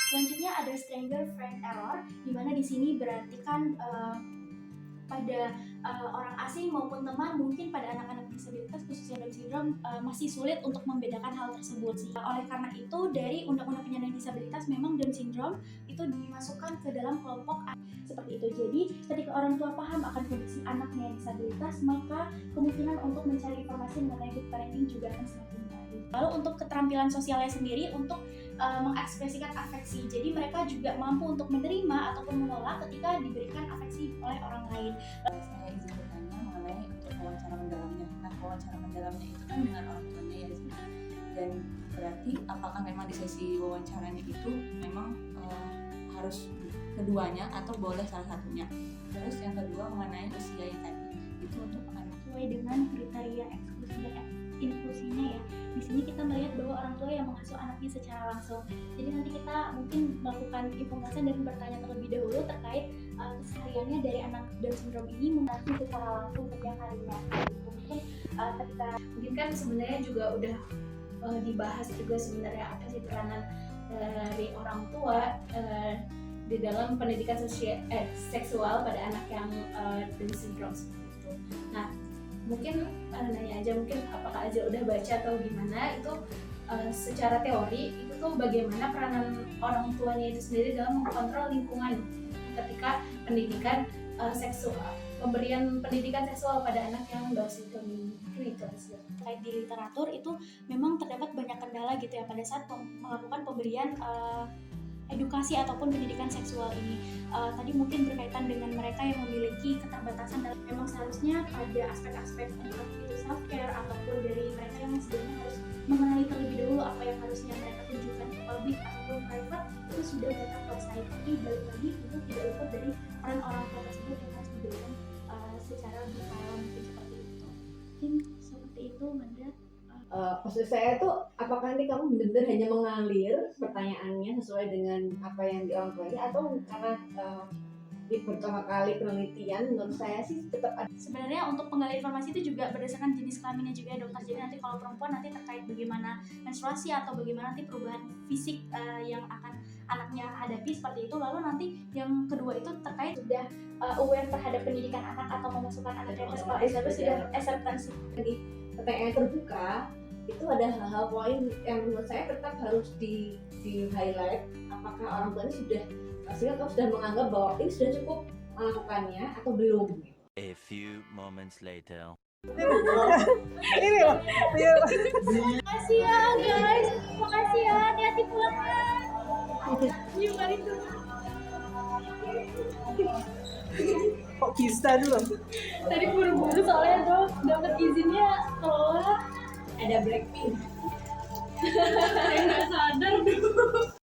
Selanjutnya ada stranger friend error, di mana di sini berarti kan pada orang asing maupun teman, mungkin pada anak-anak disabilitas khususnya Down syndrome masih sulit untuk membedakan hal tersebut sih. Oleh karena itu dari Undang-Undang Penyandang Disabilitas memang Down syndrome itu dimasukkan ke dalam kelompok seperti itu. Jadi ketika orang tua paham akan kondisi anaknya disabilitas, maka kemungkinan untuk mencari informasi mengenai good parenting juga akan semakin baik. Lalu untuk keterampilan sosialnya sendiri untuk mengekspresikan afeksi. Jadi mereka juga mampu untuk menerima ataupun menolak ketika diberikan afeksi oleh orang lain. Saya izin bertanya mengenai untuk wawancara mendalamnya. Nah, wawancara mendalamnya itu kan dengan orang tuanya ya, dan berarti apakah memang di sesi wawancaranya itu memang harus keduanya atau boleh salah satunya? Terus yang kedua mengenai usia yang tadi itu untuk anak sesuai dengan kriteria eksklusi dan inklusinya ya. Di sini kita melihat bahwa orang tua yang mengasuh anaknya secara langsung. Jadi nanti kita mungkin melakukan pembahasan dan bertanya terlebih dahulu terkait kesehariannya dari anak Down syndrome ini mengasuh secara langsung setiap harinya. Mungkin ketika mungkin kan sebenarnya juga udah dibahas juga sebenarnya apa sih peranan dari orang tua di dalam pendidikan seksual pada anak yang Down syndrome seperti itu. Nah, mungkin nanya aja, mungkin apakah Azil udah baca atau gimana itu secara teori itu tuh bagaimana peranan orang tuanya itu sendiri dalam mengontrol lingkungan ketika pendidikan seksual, pemberian pendidikan seksual pada anak yang Down syndrome ini. Itu Azil. Terkait di literatur itu memang terdapat banyak kendala gitu ya pada saat melakukan pemberian edukasi ataupun pendidikan seksual ini. Tadi mungkin berkaitan dengan mereka yang memiliki keterbatasan dalam, memang seharusnya pada aspek-aspek entah itu self care ataupun dari mereka yang sebenarnya harus mengenali terlebih dahulu apa yang harusnya mereka tunjukkan ke publik ataupun private itu sudah mereka kuasai. Tapi balik lagi itu tidak luput dari peran orang tua tersebut yang harus diberikan secara lebih parah, mungkin seperti itu. Mungkin seperti itu, Manda. Maksud saya tuh, apakah nanti kamu benar-benar hanya mengalir pertanyaannya sesuai dengan apa yang di orang tuanya, atau karena di pertama kali penelitian menurut saya sih tetap ada. Sebenarnya untuk penggalian informasi itu juga berdasarkan jenis kelaminnya juga ya dokter. Jadi nanti kalau perempuan nanti terkait bagaimana menstruasi atau bagaimana nanti perubahan fisik yang akan anaknya hadapi seperti itu. Lalu nanti yang kedua itu terkait sudah aware terhadap pendidikan anak atau memasukkan anaknya ke sekolah SMP sudah acceptance. Jadi pertanyaan terbuka itu ada hal-hal poin yang menurut saya tetap harus di highlight. Apakah orang tuanya sudah sehingga kau sudah menganggap bahwa ini sudah cukup melakukannya atau belum? A few moments later. Ini loh. Makasih ya guys, makasih ya, hati-hati pulang ya. Gimana itu? Kok bisa dulu? Tadi buru-buru soalnya dok, dapat izinnya keluar. Ada Blackpink. Saya nggak sadar dulu.